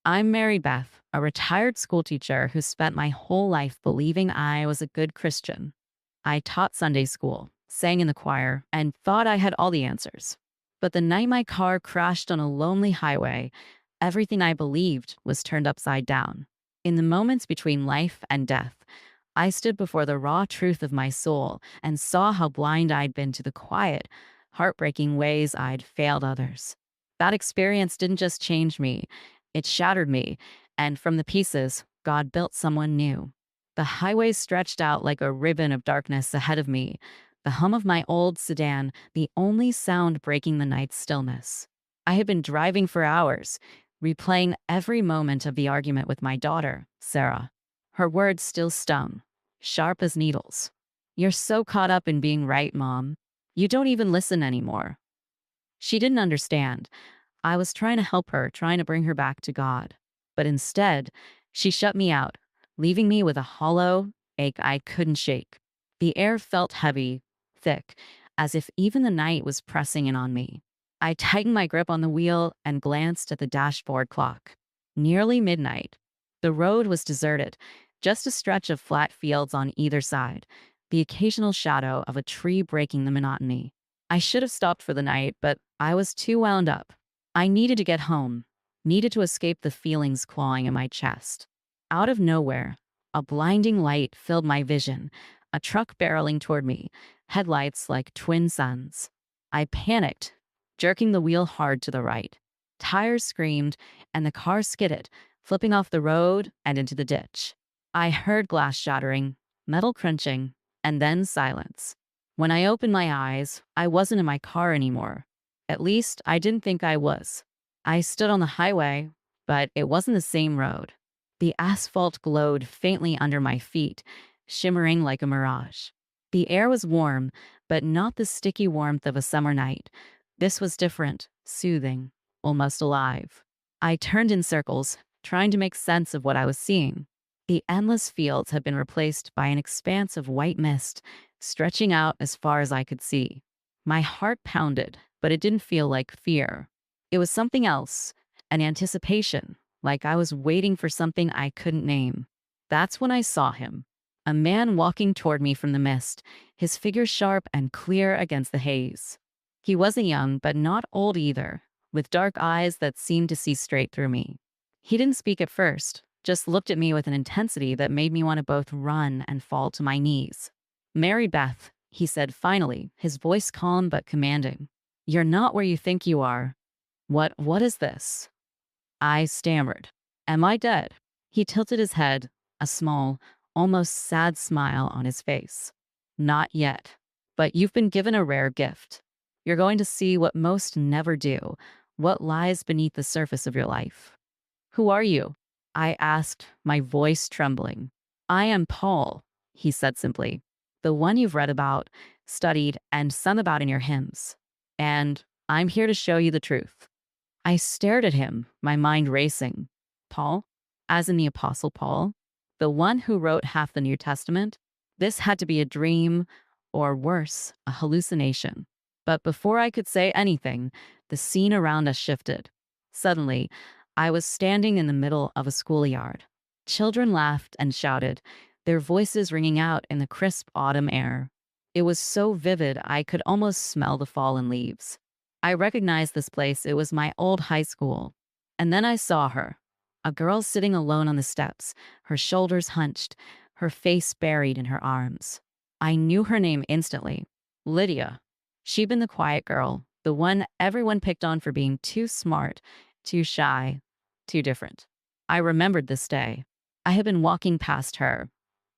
I'm Mary Beth, a retired schoolteacher who spent my whole life believing I was a good Christian. I taught Sunday school, sang in the choir, and thought I had all the answers. But the night my car crashed on a lonely highway, everything I believed was turned upside down. In the moments between life and death, I stood before the raw truth of my soul and saw how blind I'd been to the quiet, heartbreaking ways I'd failed others. That experience didn't just change me, it shattered me, and from the pieces, God built someone new. The highway stretched out like a ribbon of darkness ahead of me, the hum of my old sedan, the only sound breaking the night's stillness. I had been driving for hours, replaying every moment of the argument with my daughter, Sarah. Her words still stung, sharp as needles. "You're so caught up in being right, Mom. You don't even listen anymore." She didn't understand. I was trying to help her, trying to bring her back to God. But instead, she shut me out, leaving me with a hollow ache I couldn't shake. The air felt heavy, thick, as if even the night was pressing in on me. I tightened my grip on the wheel and glanced at the dashboard clock. Nearly midnight. The road was deserted, just a stretch of flat fields on either side, the occasional shadow of a tree breaking the monotony. I should have stopped for the night, but I was too wound up. I needed to get home, needed to escape the feelings clawing in my chest. Out of nowhere, a blinding light filled my vision, a truck barreling toward me, headlights like twin suns. I panicked, jerking the wheel hard to the right. Tires screamed, and the car skidded, flipping off the road and into the ditch. I heard glass shattering, metal crunching, and then silence. When I opened my eyes, I wasn't in my car anymore. At least, I didn't think I was. I stood on the highway, but it wasn't the same road. The asphalt glowed faintly under my feet, shimmering like a mirage. The air was warm, but not the sticky warmth of a summer night. This was different, soothing, almost alive. I turned in circles, trying to make sense of what I was seeing. The endless fields had been replaced by an expanse of white mist, stretching out as far as I could see. My heart pounded, but it didn't feel like fear. It was something else, an anticipation, like I was waiting for something I couldn't name. That's when I saw him. A man walking toward me from the mist, his figure sharp and clear against the haze. He wasn't young, but not old either, with dark eyes that seemed to see straight through me. He didn't speak at first, just looked at me with an intensity that made me want to both run and fall to my knees. "Mary Beth," he said finally, his voice calm but commanding. "You're not where you think you are. What is this?" I stammered. "Am I dead?" He tilted his head, a small, almost sad smile on his face. "Not yet. But you've been given a rare gift. You're going to see what most never do, what lies beneath the surface of your life." "Who are you?" I asked, my voice trembling. "I am Paul," he said simply. "The one you've read about, studied, and sung about in your hymns. And I'm here to show you the truth." I stared at him, my mind racing. Paul? As in the Apostle Paul? The one who wrote half the New Testament? This had to be a dream, or worse, a hallucination. But before I could say anything, the scene around us shifted. Suddenly, I was standing in the middle of a schoolyard. Children laughed and shouted, their voices ringing out in the crisp autumn air. It was so vivid I could almost smell the fallen leaves. I recognized this place. It was my old high school. And then I saw her, a girl sitting alone on the steps, her shoulders hunched, her face buried in her arms. I knew her name instantly. Lydia. She'd been the quiet girl, the one everyone picked on for being too smart, too shy, too different. I remembered this day. I had been walking past her,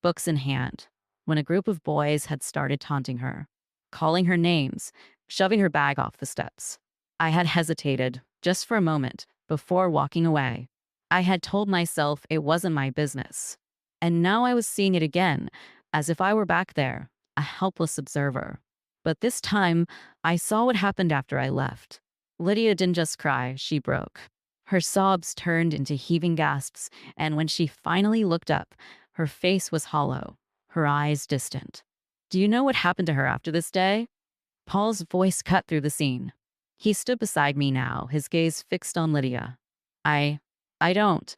books in hand, when a group of boys had started taunting her, calling her names, shoving her bag off the steps. I had hesitated, just for a moment, before walking away. I had told myself it wasn't my business. And now I was seeing it again, as if I were back there, a helpless observer. But this time, I saw what happened after I left. Lydia didn't just cry, she broke. Her sobs turned into heaving gasps, and when she finally looked up, her face was hollow, her eyes distant. "Do you know what happened to her after this day?" Paul's voice cut through the scene. He stood beside me now, his gaze fixed on Lydia. I I don't,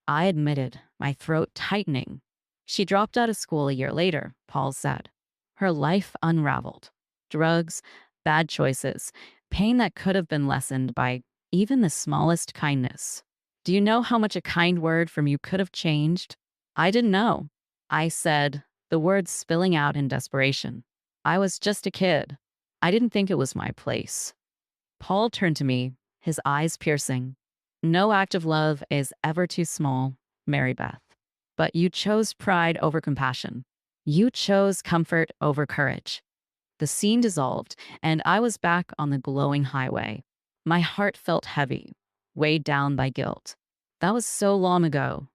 I admitted, my throat tightening. She dropped out of school a year later, Paul said. Her life unraveled. Drugs, bad choices, pain that could have been lessened by even the smallest kindness. Do you know how much a kind word from you could have changed? I didn't know. I said, the words spilling out in desperation. I was just a kid. I didn't think it was my place. Paul turned to me, his eyes piercing. No act of love is ever too small, Mary Beth. But you chose pride over compassion. You chose comfort over courage. The scene dissolved, and I was back on the glowing highway. My heart felt heavy, weighed down by guilt. That was so long ago,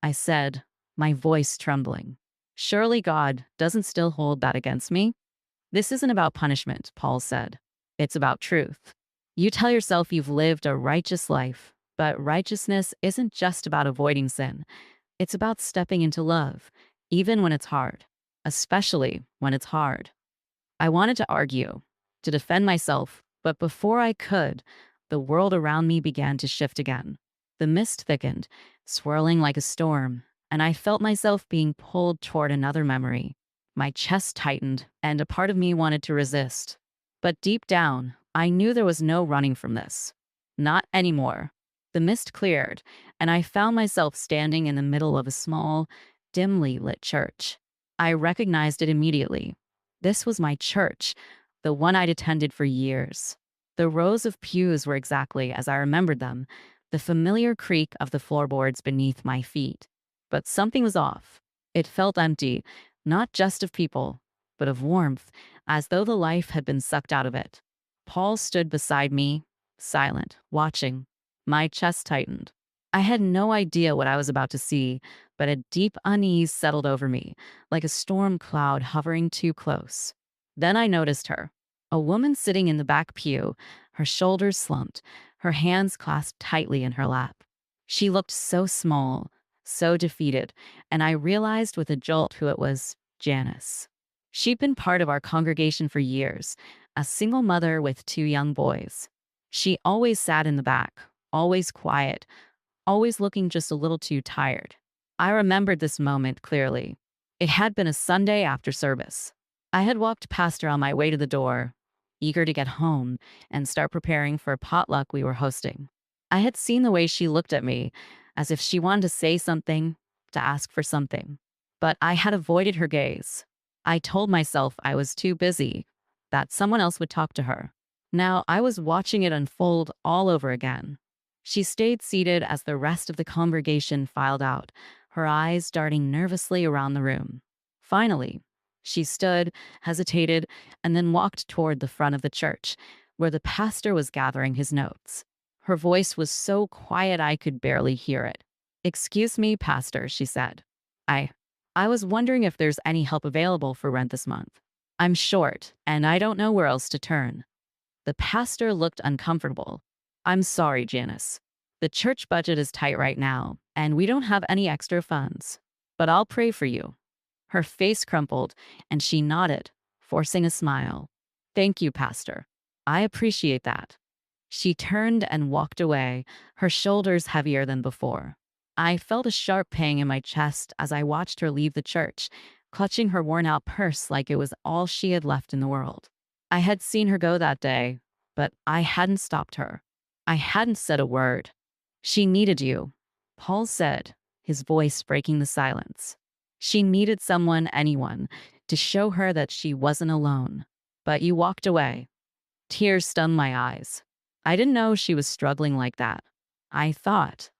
I said, my voice trembling. Surely God doesn't still hold that against me? This isn't about punishment, Paul said. It's about truth. You tell yourself you've lived a righteous life, but righteousness isn't just about avoiding sin. It's about stepping into love, even when it's hard, especially when it's hard. I wanted to argue, to defend myself, but before I could, the world around me began to shift again. The mist thickened, swirling like a storm, and I felt myself being pulled toward another memory. My chest tightened, and a part of me wanted to resist. But deep down, I knew there was no running from this. Not anymore. The mist cleared, and I found myself standing in the middle of a small, dimly lit church. I recognized it immediately. This was my church, the one I'd attended for years. The rows of pews were exactly as I remembered them, the familiar creak of the floorboards beneath my feet. But something was off. It felt empty, not just of people, but of warmth, as though the life had been sucked out of it. Paul stood beside me, silent, watching. My chest tightened. I had no idea what I was about to see, but a deep unease settled over me, like a storm cloud hovering too close. Then I noticed her, a woman sitting in the back pew, her shoulders slumped, her hands clasped tightly in her lap. She looked so small, so defeated, and I realized with a jolt who it was: Janice. She'd been part of our congregation for years, a single mother with two young boys. She always sat in the back, always quiet, always looking just a little too tired. I remembered this moment clearly. It had been a Sunday after service. I had walked past her on my way to the door, eager to get home and start preparing for a potluck we were hosting. I had seen the way she looked at me, as if she wanted to say something, to ask for something. But I had avoided her gaze. I told myself I was too busy, that someone else would talk to her. Now I was watching it unfold all over again. She stayed seated as the rest of the congregation filed out, her eyes darting nervously around the room. Finally, she stood, hesitated, and then walked toward the front of the church, where the pastor was gathering his notes. Her voice was so quiet I could barely hear it. "Excuse me, Pastor," she said. I I was wondering if there's any help available for rent this month. I'm short, and I don't know where else to turn." The pastor looked uncomfortable. "I'm sorry, Janice. The church budget is tight right now, and we don't have any extra funds. But I'll pray for you." Her face crumpled, and she nodded, forcing a smile. "Thank you, Pastor. I appreciate that." She turned and walked away, her shoulders heavier than before. I felt a sharp pang in my chest as I watched her leave the church, clutching her worn-out purse like it was all she had left in the world. I had seen her go that day, but I hadn't stopped her. I hadn't said a word. "She needed you," Paul said, his voice breaking the silence. "She needed someone, anyone, to show her that she wasn't alone. But you walked away." Tears stung my eyes. I didn't know she was struggling like that. I thought.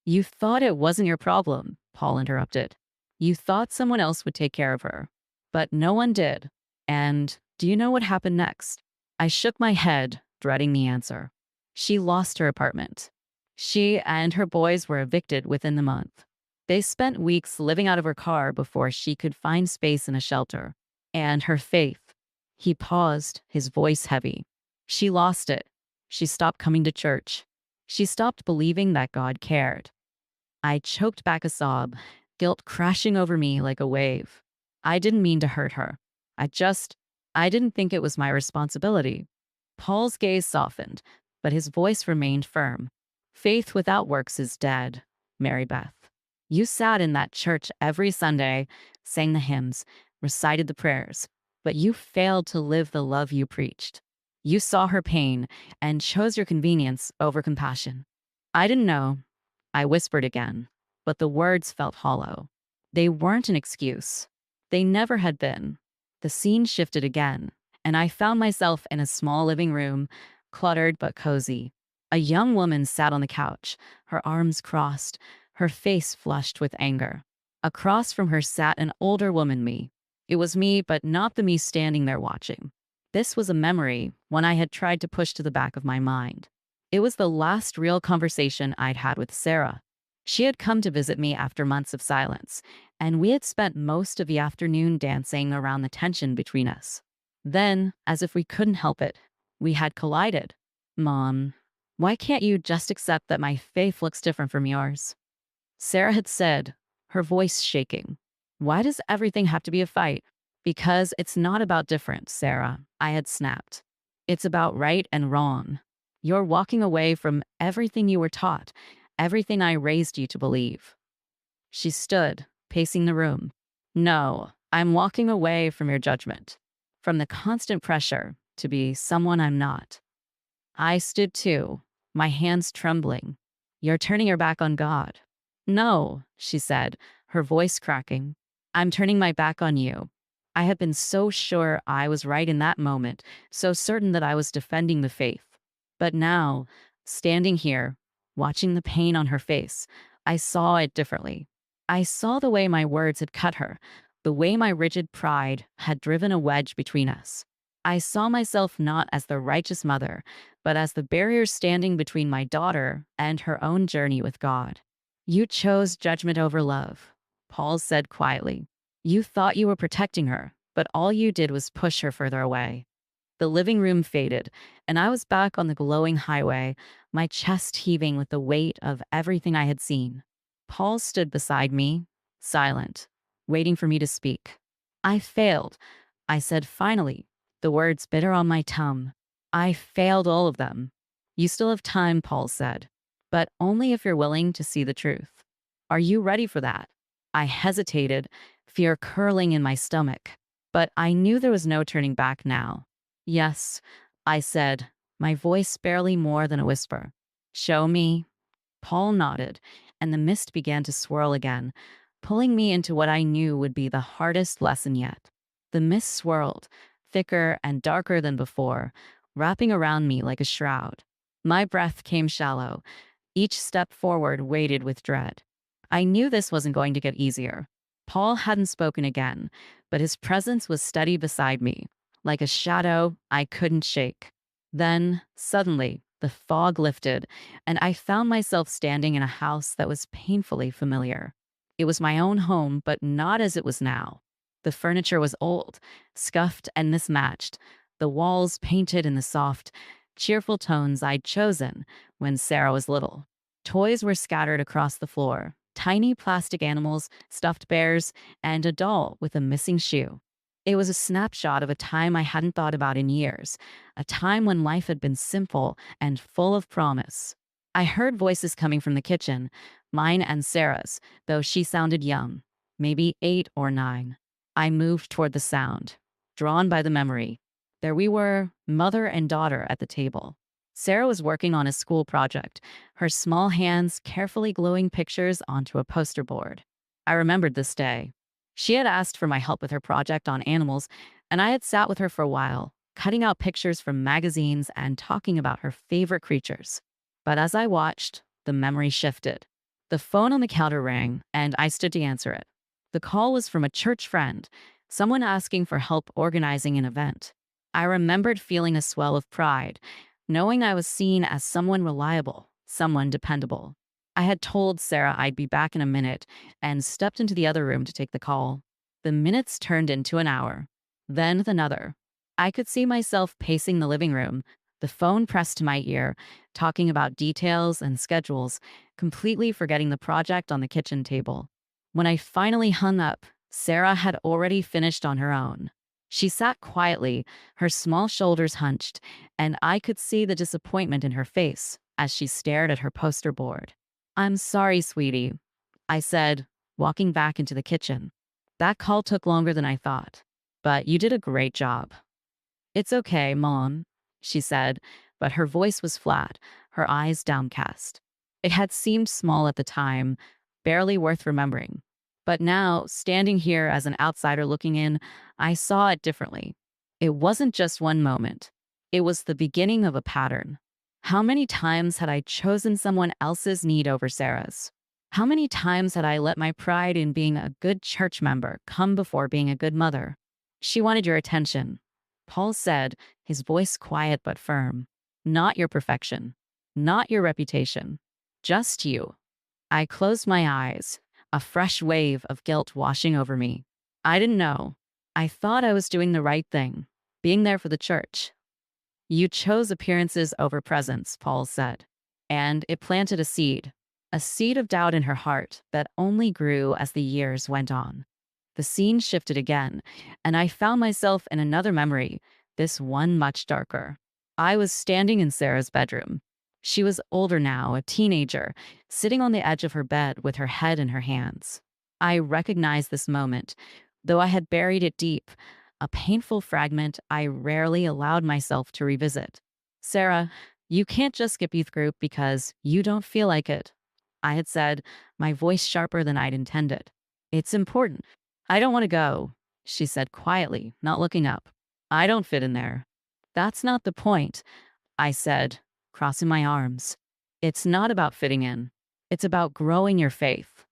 "You thought it wasn't your problem," Paul interrupted. "You thought someone else would take care of her. But no one did. And do you know what happened next?" I shook my head, dreading the answer. "She lost her apartment. She and her boys were evicted within the month. They spent weeks living out of her car before she could find space in a shelter. And her faith." He paused, his voice heavy. "She lost it. She stopped coming to church. She stopped believing that God cared." I choked back a sob, guilt crashing over me like a wave. I didn't mean to hurt her. I just, I didn't think it was my responsibility. Paul's gaze softened, but his voice remained firm. Faith without works is dead, Mary Beth. You sat in that church every Sunday, sang the hymns, recited the prayers, but you failed to live the love you preached. You saw her pain and chose your convenience over compassion. I didn't know. I whispered again, but the words felt hollow. They weren't an excuse. They never had been. The scene shifted again, and I found myself in a small living room, cluttered but cozy. A young woman sat on the couch, her arms crossed, her face flushed with anger. Across from her sat an older woman, me. It was me, but not the me standing there watching. This was a memory, one I had tried to push to the back of my mind. It was the last real conversation I'd had with Sarah. She had come to visit me after months of silence, and we had spent most of the afternoon dancing around the tension between us. Then, as if we couldn't help it, we had collided. Mom, why can't you just accept that my faith looks different from yours? Sarah had said, her voice shaking. Why does everything have to be a fight? Because it's not about difference, Sarah, I had snapped. It's about right and wrong. You're walking away from everything you were taught, everything I raised you to believe. She stood, pacing the room. No, I'm walking away from your judgment, from the constant pressure to be someone I'm not. I stood too, my hands trembling. You're turning your back on God. No, she said, her voice cracking. I'm turning my back on you. I had been so sure I was right in that moment, so certain that I was defending the faith. But now, standing here, watching the pain on her face, I saw it differently. I saw the way my words had cut her, the way my rigid pride had driven a wedge between us. I saw myself not as the righteous mother, but as the barrier standing between my daughter and her own journey with God. You chose judgment over love, Paul said quietly. You thought you were protecting her, but all you did was push her further away. The living room faded, and I was back on the glowing highway, my chest heaving with the weight of everything I had seen. Paul stood beside me, silent, waiting for me to speak. I failed, I said finally, the words bitter on my tongue. I failed all of them. You still have time, Paul said, but only if you're willing to see the truth. Are you ready for that? I hesitated, fear curling in my stomach, but I knew there was no turning back now. Yes, I said, my voice barely more than a whisper. Show me. Paul nodded, and the mist began to swirl again, pulling me into what I knew would be the hardest lesson yet. The mist swirled, thicker and darker than before, wrapping around me like a shroud. My breath came shallow. Each step forward weighted with dread. I knew this wasn't going to get easier. Paul hadn't spoken again, but his presence was steady beside me, like a shadow I couldn't shake. Then, suddenly, the fog lifted, and I found myself standing in a house that was painfully familiar. It was my own home, but not as it was now. The furniture was old, scuffed and mismatched, the walls painted in the soft, cheerful tones I'd chosen when Sarah was little. Toys were scattered across the floor, tiny plastic animals, stuffed bears, and a doll with a missing shoe. It was a snapshot of a time I hadn't thought about in years, a time when life had been simple and full of promise. I heard voices coming from the kitchen, mine and Sarah's, though she sounded young, maybe 8 or 9. I moved toward the sound, drawn by the memory. There we were, mother and daughter at the table. Sarah was working on a school project, her small hands carefully gluing pictures onto a poster board. I remembered this day. She had asked for my help with her project on animals, and I had sat with her for a while, cutting out pictures from magazines and talking about her favorite creatures. But as I watched, the memory shifted. The phone on the counter rang, and I stood to answer it. The call was from a church friend, someone asking for help organizing an event. I remembered feeling a swell of pride, knowing I was seen as someone reliable, someone dependable. I had told Sarah I'd be back in a minute and stepped into the other room to take the call. The minutes turned into an hour, then another. I could see myself pacing the living room, the phone pressed to my ear, talking about details and schedules, completely forgetting the project on the kitchen table. When I finally hung up, Sarah had already finished on her own. She sat quietly, her small shoulders hunched, and I could see the disappointment in her face, as she stared at her poster board. I'm sorry, sweetie, I said, walking back into the kitchen. That call took longer than I thought, but you did a great job. It's okay, Mom, she said, but her voice was flat, her eyes downcast. It had seemed small at the time, barely worth remembering. But now, standing here as an outsider looking in, I saw it differently. It wasn't just one moment, it was the beginning of a pattern. How many times had I chosen someone else's need over Sarah's? How many times had I let my pride in being a good church member come before being a good mother? She wanted your attention, Paul said, his voice quiet but firm. Not your perfection, not your reputation, just you. I closed my eyes, a fresh wave of guilt washing over me. I didn't know. I thought I was doing the right thing, being there for the church. You chose appearances over presence, Paul said, and it planted a seed of doubt in her heart that only grew as the years went on. The scene shifted again, and I found myself in another memory, this one much darker. I was standing in Sarah's bedroom. She was older now, a teenager, sitting on the edge of her bed with her head in her hands. I recognized this moment, though I had buried it deep, a painful fragment I rarely allowed myself to revisit. Sarah, you can't just skip youth group because you don't feel like it, I had said, my voice sharper than I'd intended. It's important. I don't want to go, she said quietly, not looking up. I don't fit in there. That's not the point, I said, crossing my arms. It's not about fitting in. It's about growing your faith.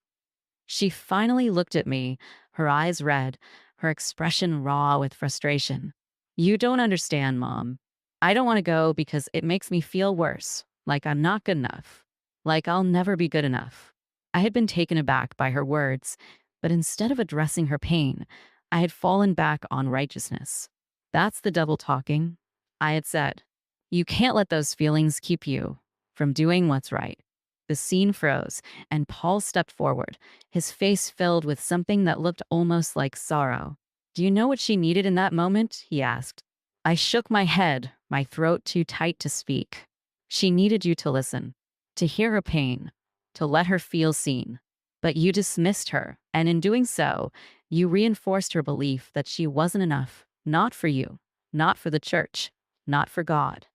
She finally looked at me, her eyes red, her expression raw with frustration. You don't understand, Mom. I don't want to go because it makes me feel worse, like I'm not good enough, like I'll never be good enough. I had been taken aback by her words, but instead of addressing her pain, I had fallen back on righteousness. That's the devil talking, I had said. You can't let those feelings keep you from doing what's right. The scene froze, and Paul stepped forward, his face filled with something that looked almost like sorrow. Do you know what she needed in that moment? He asked. I shook my head, my throat too tight to speak. She needed you to listen, to hear her pain, to let her feel seen. But you dismissed her, and in doing so, you reinforced her belief that she wasn't enough, not for you, not for the church, not for God.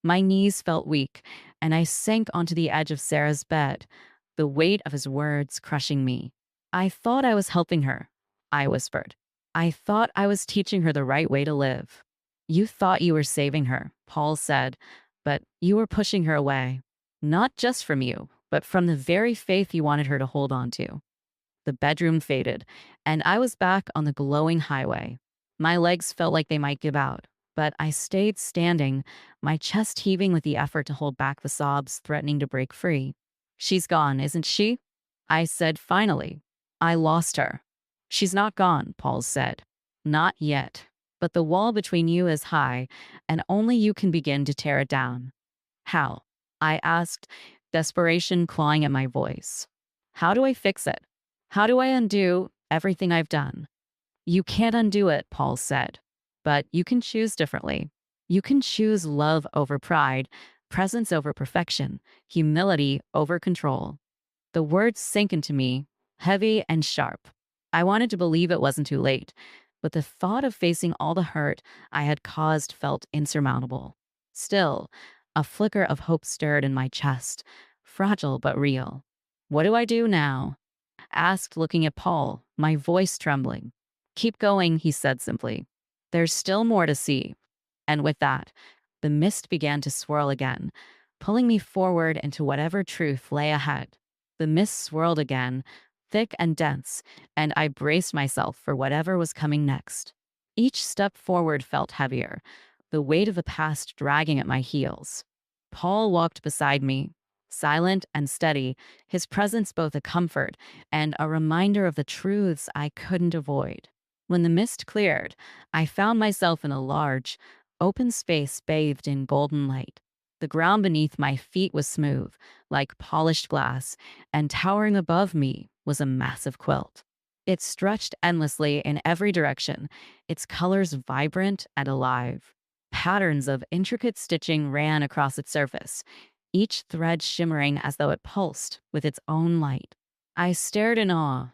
My knees felt weak, and I sank onto the edge of Sarah's bed, the weight of his words crushing me. I thought I was helping her, I whispered. I thought I was teaching her the right way to live. You thought you were saving her, Paul said, but you were pushing her away. Not just from you, but from the very faith you wanted her to hold on to. The bedroom faded, and I was back on the glowing highway. My legs felt like they might give out, but I stayed standing, my chest heaving with the effort to hold back the sobs threatening to break free. She's gone, isn't she? I said finally. I lost her. She's not gone, Paul said. Not yet. But the wall between you is high, and only you can begin to tear it down. How? I asked, desperation clawing at my voice. How do I fix it? How do I undo everything I've done? You can't undo it, Paul said, but you can choose differently. You can choose love over pride, presence over perfection, humility over control. The words sank into me, heavy and sharp. I wanted to believe it wasn't too late, but the thought of facing all the hurt I had caused felt insurmountable. Still, a flicker of hope stirred in my chest, fragile but real. What do I do now? Asked, looking at Paul, my voice trembling. Keep going, he said simply. There's still more to see. And with that, the mist began to swirl again, pulling me forward into whatever truth lay ahead. The mist swirled again, thick and dense, and I braced myself for whatever was coming next. Each step forward felt heavier, the weight of the past dragging at my heels. Paul walked beside me, silent and steady, his presence both a comfort and a reminder of the truths I couldn't avoid. When the mist cleared, I found myself in a large, open space bathed in golden light. The ground beneath my feet was smooth, like polished glass, and towering above me was a massive quilt. It stretched endlessly in every direction, its colors vibrant and alive. Patterns of intricate stitching ran across its surface, each thread shimmering as though it pulsed with its own light. I stared in awe,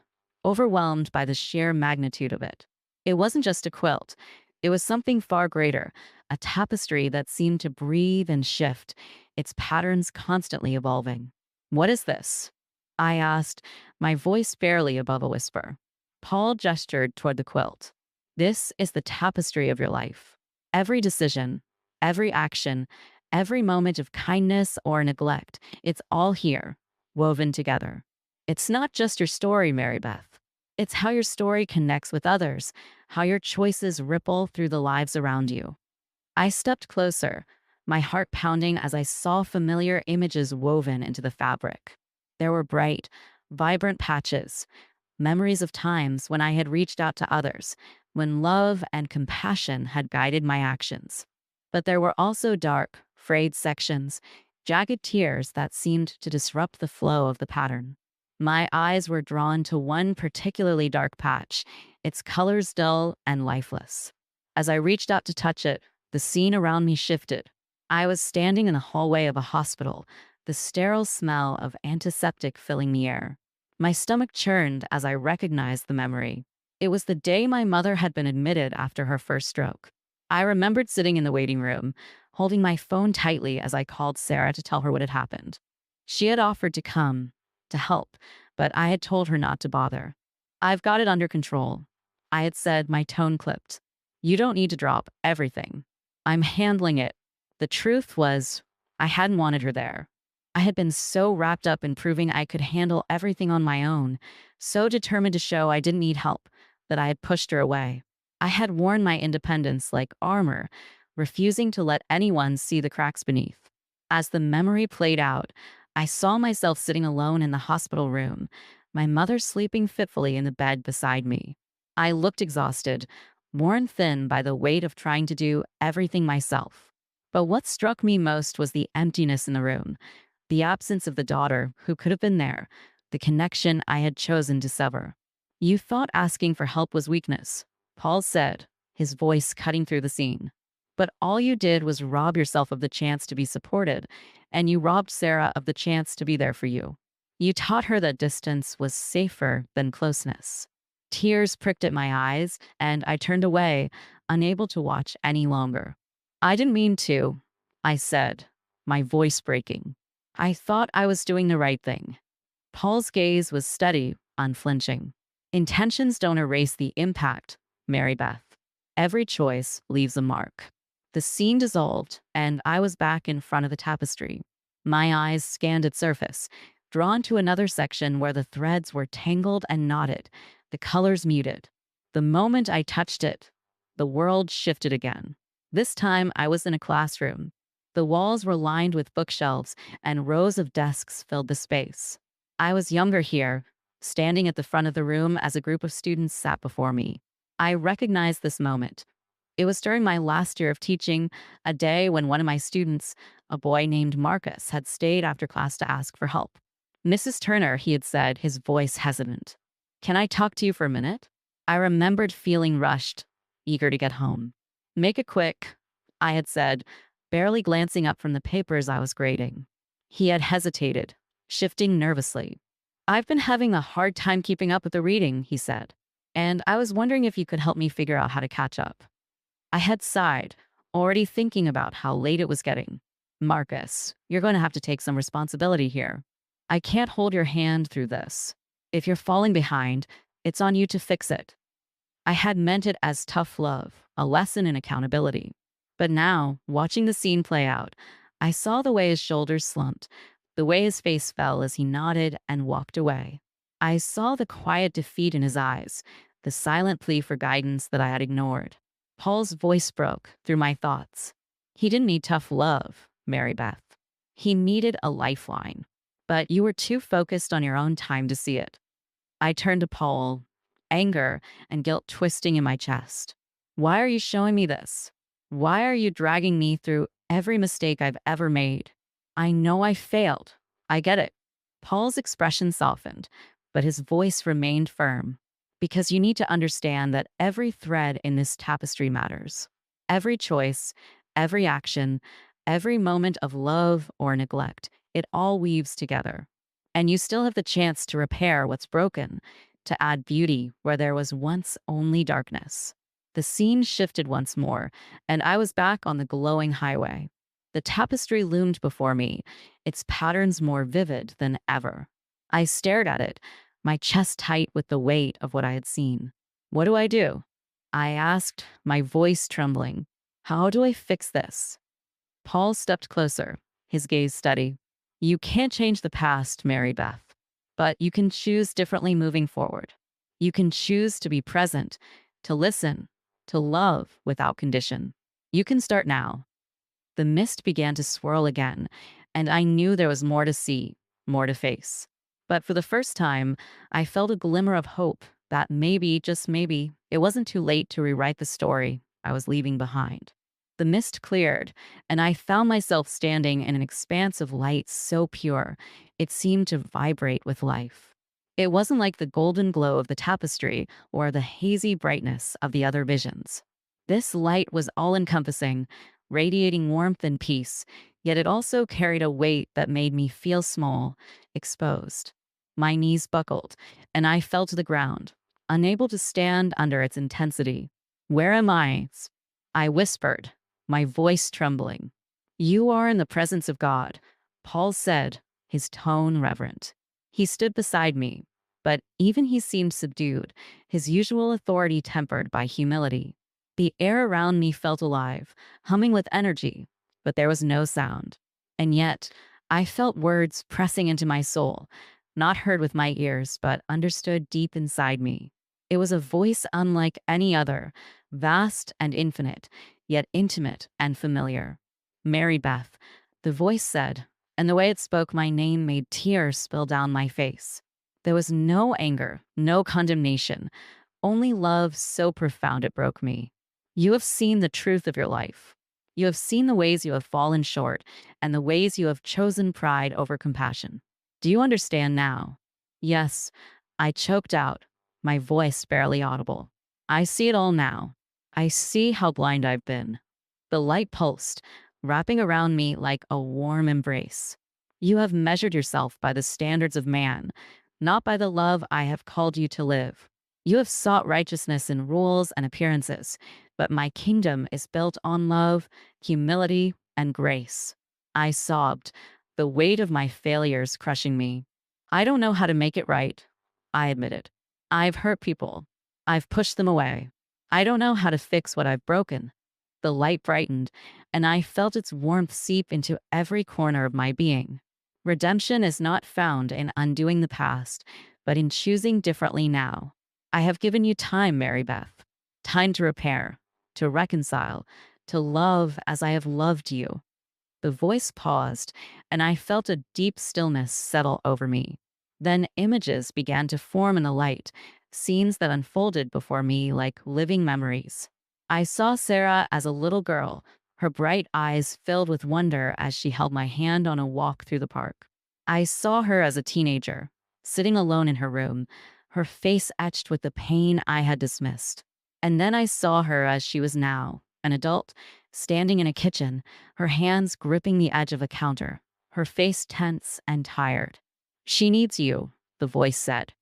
overwhelmed by the sheer magnitude of it. It wasn't just a quilt, it was something far greater, a tapestry that seemed to breathe and shift, its patterns constantly evolving. What is this? I asked, my voice barely above a whisper. Paul gestured toward the quilt. This is the tapestry of your life. Every decision, every action, every moment of kindness or neglect, it's all here, woven together. It's not just your story, Mary Beth. It's how your story connects with others, how your choices ripple through the lives around you. I stepped closer, my heart pounding as I saw familiar images woven into the fabric. There were bright, vibrant patches, memories of times when I had reached out to others, when love and compassion had guided my actions. But there were also dark, frayed sections, jagged tears that seemed to disrupt the flow of the pattern. My eyes were drawn to one particularly dark patch, its colors dull and lifeless. As I reached out to touch it, the scene around me shifted. I was standing in the hallway of a hospital, the sterile smell of antiseptic filling the air. My stomach churned as I recognized the memory. It was the day my mother had been admitted after her first stroke. I remembered sitting in the waiting room, holding my phone tightly as I called Sarah to tell her what had happened. She had offered to come, to help, but I had told her not to bother. I've got it under control. I had said, my tone clipped. You don't need to drop everything. I'm handling it. The truth was, I hadn't wanted her there. I had been so wrapped up in proving I could handle everything on my own, so determined to show I didn't need help, that I had pushed her away. I had worn my independence like armor, refusing to let anyone see the cracks beneath. As the memory played out, I saw myself sitting alone in the hospital room, my mother sleeping fitfully in the bed beside me. I looked exhausted, worn thin by the weight of trying to do everything myself. But what struck me most was the emptiness in the room, the absence of the daughter who could have been there, the connection I had chosen to sever. You thought asking for help was weakness, Paul said, his voice cutting through the scene. But all you did was rob yourself of the chance to be supported, and you robbed Sarah of the chance to be there for you. You taught her that distance was safer than closeness. Tears pricked at my eyes, and I turned away, unable to watch any longer. I didn't mean to, I said, my voice breaking. I thought I was doing the right thing. Paul's gaze was steady, unflinching. Intentions don't erase the impact, Mary Beth. Every choice leaves a mark. The scene dissolved, and I was back in front of the tapestry. My eyes scanned its surface, drawn to another section where the threads were tangled and knotted, the colors muted. The moment I touched it, the world shifted again. This time I was in a classroom. The walls were lined with bookshelves, and rows of desks filled the space. I was younger here, standing at the front of the room as a group of students sat before me. I recognized this moment. It was during my last year of teaching, a day when one of my students, a boy named Marcus, had stayed after class to ask for help. Mrs. Turner, he had said, his voice hesitant. Can I talk to you for a minute? I remembered feeling rushed, eager to get home. Make it quick, I had said, barely glancing up from the papers I was grading. He had hesitated, shifting nervously. I've been having a hard time keeping up with the reading, he said, and I was wondering if you could help me figure out how to catch up. I had sighed, already thinking about how late it was getting. Marcus, you're going to have to take some responsibility here. I can't hold your hand through this. If you're falling behind, it's on you to fix it. I had meant it as tough love, a lesson in accountability. But now, watching the scene play out, I saw the way his shoulders slumped, the way his face fell as he nodded and walked away. I saw the quiet defeat in his eyes, the silent plea for guidance that I had ignored. Paul's voice broke through my thoughts. He didn't need tough love, Mary Beth. He needed a lifeline. But you were too focused on your own time to see it. I turned to Paul, anger and guilt twisting in my chest. Why are you showing me this? Why are you dragging me through every mistake I've ever made? I know I failed. I get it. Paul's expression softened, but his voice remained firm. Because you need to understand that every thread in this tapestry matters. Every choice, every action, Every moment of love or neglect, it all weaves together. And you still have the chance to repair what's broken, to add beauty where there was once only darkness. The scene shifted once more, and I was back on the glowing highway. The tapestry loomed before me, its patterns more vivid than ever. I stared at it, my chest tight with the weight of what I had seen. What do I do? I asked, my voice trembling. How do I fix this? Paul stepped closer, his gaze steady. You can't change the past, Mary Beth, but you can choose differently moving forward. You can choose to be present, to listen, to love without condition. You can start now. The mist began to swirl again, and I knew there was more to see, more to face. But for the first time, I felt a glimmer of hope that maybe, just maybe, it wasn't too late to rewrite the story I was leaving behind. The mist cleared, and I found myself standing in an expanse of light so pure, it seemed to vibrate with life. It wasn't like the golden glow of the tapestry or the hazy brightness of the other visions. This light was all encompassing, radiating warmth and peace, yet it also carried a weight that made me feel small, exposed. My knees buckled, and I fell to the ground, unable to stand under its intensity. Where am I? I whispered, my voice trembling. You are in the presence of God, Paul said, his tone reverent. He stood beside me, but even he seemed subdued, his usual authority tempered by humility. The air around me felt alive, humming with energy, but there was no sound. And yet, I felt words pressing into my soul, not heard with my ears, but understood deep inside me. It was a voice unlike any other, vast and infinite, yet intimate and familiar. Mary Beth, the voice said, and the way it spoke my name made tears spill down my face. There was no anger, no condemnation, only love so profound it broke me. You have seen the truth of your life. You have seen the ways you have fallen short and the ways you have chosen pride over compassion. Do you understand now? Yes, I choked out, my voice barely audible. I see it all now. I see how blind I've been. The light pulsed, wrapping around me like a warm embrace. You have measured yourself by the standards of man, not by the love I have called you to live. You have sought righteousness in rules and appearances, but my kingdom is built on love, humility, and grace. I sobbed, the weight of my failures crushing me. I don't know how to make it right, I admitted. I've hurt people. I've pushed them away. I don't know how to fix what I've broken. The light brightened, and I felt its warmth seep into every corner of my being. Redemption is not found in undoing the past, but in choosing differently now. I have given you time, Mary Beth. Time to repair, to reconcile, to love as I have loved you. The voice paused, and I felt a deep stillness settle over me. Then images began to form in the light, scenes that unfolded before me like living memories. I saw Sarah as a little girl, her bright eyes filled with wonder as she held my hand on a walk through the park. I saw her as a teenager, sitting alone in her room, her face etched with the pain I had dismissed. And then I saw her as she was now, an adult, standing in a kitchen, her hands gripping the edge of a counter, her face tense and tired. She needs you, the voice said.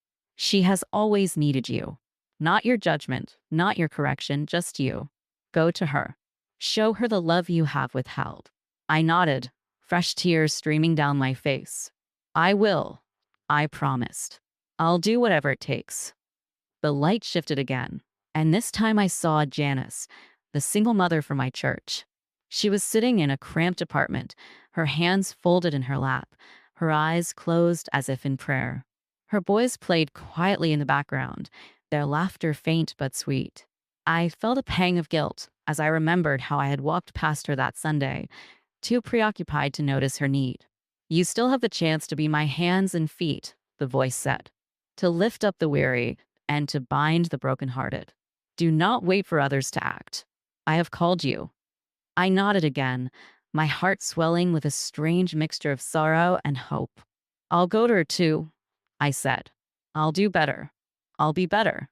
She has always needed you. Not your judgment, not your correction, just you. Go to her. Show her the love you have withheld. I nodded, fresh tears streaming down my face. I will. I promised. I'll do whatever it takes. The light shifted again, and this time I saw Janice, the single mother from my church. She was sitting in a cramped apartment, her hands folded in her lap, her eyes closed as if in prayer. Her boys played quietly in the background, their laughter faint but sweet. I felt a pang of guilt as I remembered how I had walked past her that Sunday, too preoccupied to notice her need. You still have the chance to be my hands and feet, the voice said, to lift up the weary and to bind the brokenhearted. Do not wait for others to act. I have called you. I nodded again, my heart swelling with a strange mixture of sorrow and hope. I'll go to her too, I said. I'll do better. I'll be better.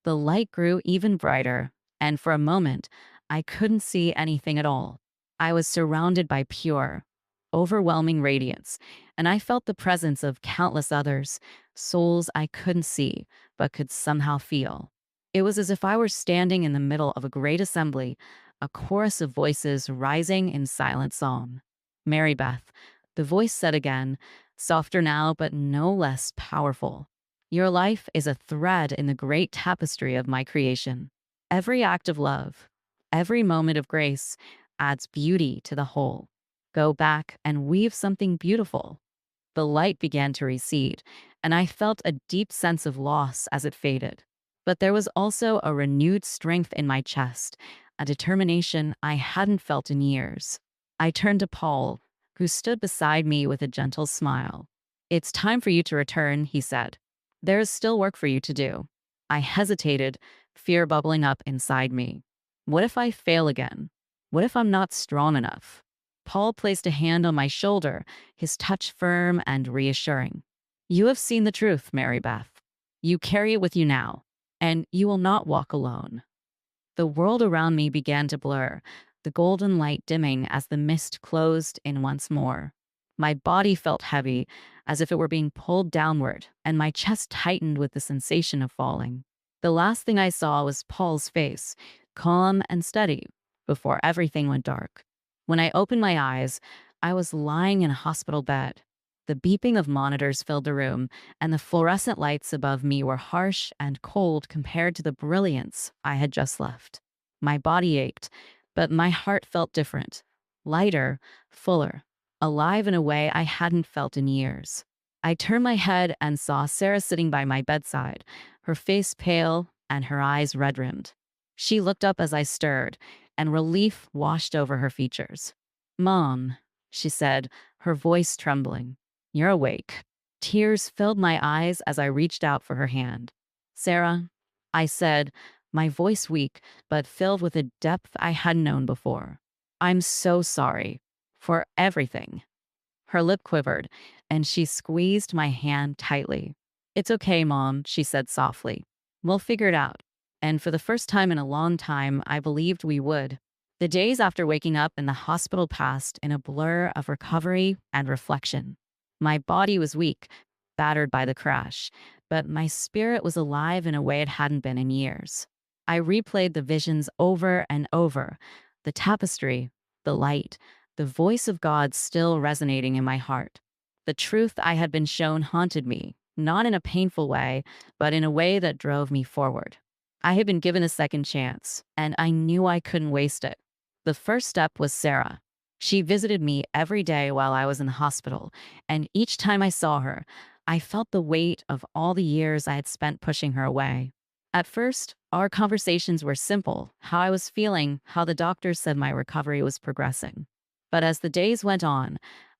The light grew even brighter, and for a moment, I couldn't see anything at all. I was surrounded by pure, overwhelming radiance, and I felt the presence of countless others, souls I couldn't see, but could somehow feel. It was as if I were standing in the middle of a great assembly, a chorus of voices rising in silent song. Mary Beth, the voice said again, softer now, but no less powerful. Your life is a thread in the great tapestry of my creation. Every act of love, every moment of grace adds beauty to the whole. Go back and weave something beautiful. The light began to recede, and I felt a deep sense of loss as it faded. But there was also a renewed strength in my chest, a determination I hadn't felt in years. I turned to Paul, who stood beside me with a gentle smile. It's time for you to return, he said. There is still work for you to do. I hesitated, fear bubbling up inside me. What if I fail again? What if I'm not strong enough? Paul placed a hand on my shoulder, his touch firm and reassuring. You have seen the truth, Mary Beth. You carry it with you now, and you will not walk alone. The world around me began to blur, the golden light dimming as the mist closed in once more. My body felt heavy, as if it were being pulled downward, and my chest tightened with the sensation of falling. The last thing I saw was Paul's face, calm and steady, before everything went dark. When I opened my eyes, I was lying in a hospital bed. The beeping of monitors filled the room, and the fluorescent lights above me were harsh and cold compared to the brilliance I had just left. My body ached, but my heart felt different, lighter, fuller, alive in a way I hadn't felt in years. I turned my head and saw Sarah sitting by my bedside, her face pale and her eyes red-rimmed. She looked up as I stirred, and relief washed over her features. Mom, she said, her voice trembling. You're awake. Tears filled my eyes as I reached out for her hand. Sarah, I said, my voice weak, but filled with a depth I hadn't known before. I'm so sorry for everything. Her lip quivered, and she squeezed my hand tightly. It's okay, Mom, she said softly. We'll figure it out. And for the first time in a long time, I believed we would. The days after waking up in the hospital passed in a blur of recovery and reflection. My body was weak, battered by the crash, but my spirit was alive in a way it hadn't been in years. I replayed the visions over and over, the tapestry, the light, the voice of God still resonating in my heart. The truth I had been shown haunted me, not in a painful way, but in a way that drove me forward. I had been given a second chance, and I knew I couldn't waste it. The first step was Sarah. She visited me every day while I was in the hospital, and each time I saw her, I felt the weight of all the years I had spent pushing her away. At first, our conversations were simple, how I was feeling, how the doctors said my recovery was progressing. But as the days went on,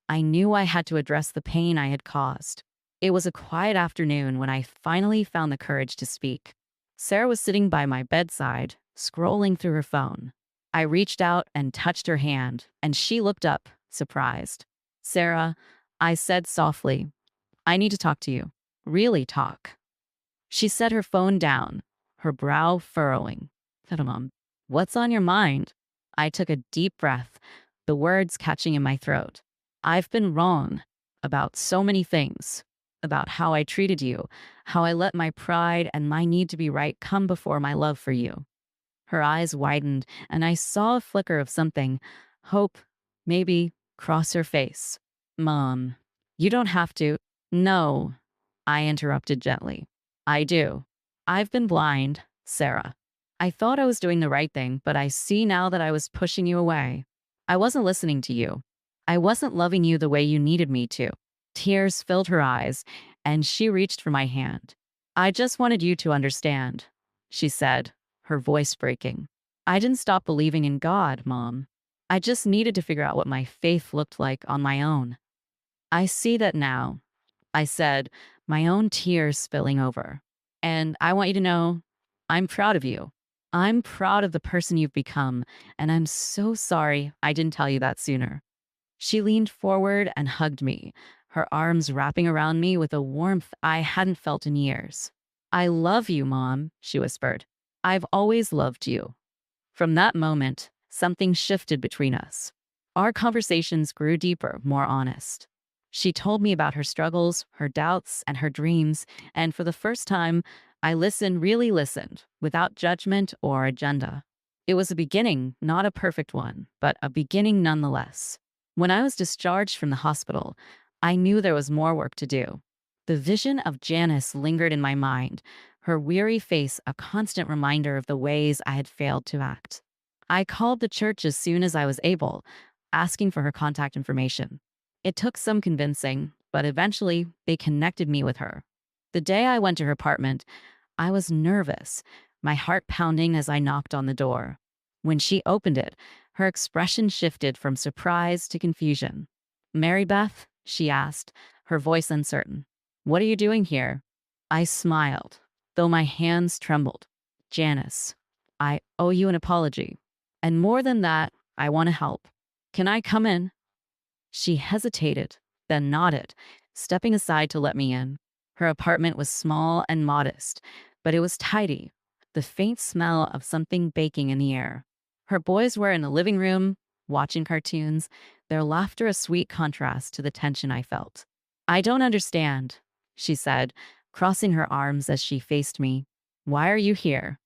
I knew I had to address the pain I had caused. It was a quiet afternoon when I finally found the courage to speak. Sarah was sitting by my bedside, scrolling through her phone. I reached out and touched her hand, and she looked up, surprised. Sarah, I said softly, I need to talk to you. Really talk. She set her phone down, her brow furrowing. Mom, what's on your mind? I took a deep breath, the words catching in my throat. I've been wrong about so many things, about how I treated you, how I let my pride and my need to be right come before my love for you. Her eyes widened, and I saw a flicker of something, hope, maybe, cross her face. Mom, you don't have to. No, I interrupted gently. I do. I've been blind, Sarah. I thought I was doing the right thing, but I see now that I was pushing you away. I wasn't listening to you. I wasn't loving you the way you needed me to. Tears filled her eyes, and she reached for my hand. I just wanted you to understand, she said, her voice breaking. I didn't stop believing in God, Mom. I just needed to figure out what my faith looked like on my own. I see that now, I said, my own tears spilling over. And I want you to know, I'm proud of you. I'm proud of the person you've become, and I'm so sorry I didn't tell you that sooner. She leaned forward and hugged me, her arms wrapping around me with a warmth I hadn't felt in years. I love you, Mom, she whispered. I've always loved you. From that moment, something shifted between us. Our conversations grew deeper, more honest. She told me about her struggles, her doubts, and her dreams, and for the first time, I listened, really listened, without judgment or agenda. It was a beginning, not a perfect one, but a beginning nonetheless. When I was discharged from the hospital, I knew there was more work to do. The vision of Janice lingered in my mind, her weary face a constant reminder of the ways I had failed to act. I called the church as soon as I was able, asking for her contact information. It took some convincing, but eventually they connected me with her. The day I went to her apartment, I was nervous, my heart pounding as I knocked on the door. When she opened it, her expression shifted from surprise to confusion. "Mary Beth?" she asked, her voice uncertain. "What are you doing here?" I smiled, though my hands trembled. "Janice, I owe you an apology. And more than that, I want to help. Can I come in?" She hesitated, then nodded, stepping aside to let me in. Her apartment was small and modest, but it was tidy, the faint smell of something baking in the air. Her boys were in the living room, watching cartoons, their laughter a sweet contrast to the tension I felt. "I don't understand," she said, crossing her arms as she faced me. "Why are you here?"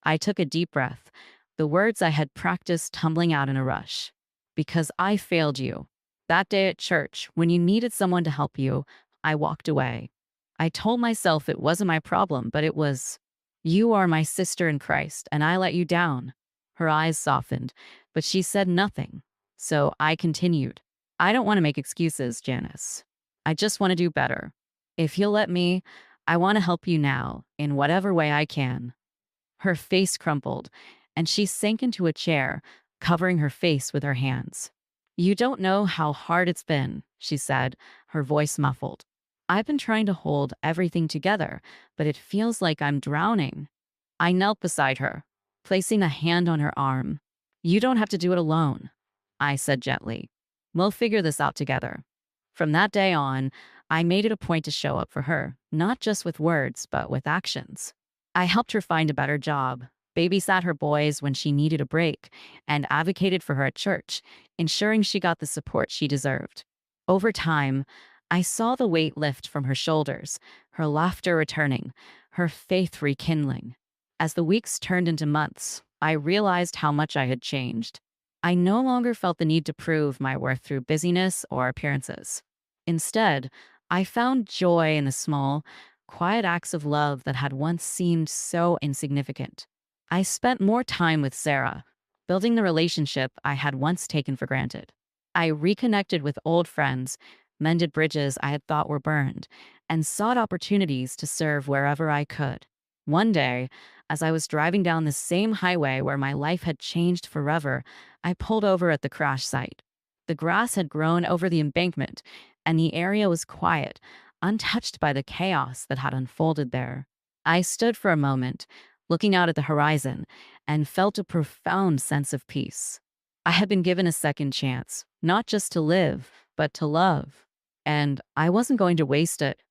I took a deep breath, the words I had practiced tumbling out in a rush. "Because I failed you. That day at church, when you needed someone to help you, I walked away. I told myself it wasn't my problem, but it was. You are my sister in Christ, and I let you down." Her eyes softened, but she said nothing. So I continued. "I don't want to make excuses, Janice. I just want to do better. If you'll let me, I want to help you now, in whatever way I can." Her face crumpled, and she sank into a chair, covering her face with her hands. "You don't know how hard it's been," she said, her voice muffled. "I've been trying to hold everything together, but it feels like I'm drowning." I knelt beside her, placing a hand on her arm. "You don't have to do it alone," I said gently. "We'll figure this out together." From that day on, I made it a point to show up for her, not just with words, but with actions. I helped her find a better job, babysat her boys when she needed a break, and advocated for her at church, ensuring she got the support she deserved. Over time, I saw the weight lift from her shoulders, her laughter returning, her faith rekindling. As the weeks turned into months, I realized how much I had changed. I no longer felt the need to prove my worth through busyness or appearances. Instead, I found joy in the small, quiet acts of love that had once seemed so insignificant. I spent more time with Sarah, building the relationship I had once taken for granted. I reconnected with old friends, mended bridges I had thought were burned, and sought opportunities to serve wherever I could. One day, as I was driving down the same highway where my life had changed forever, I pulled over at the crash site. The grass had grown over the embankment, and the area was quiet, untouched by the chaos that had unfolded there. I stood for a moment, looking out at the horizon, and felt a profound sense of peace. I had been given a second chance, not just to live, but to love. And I wasn't going to waste it.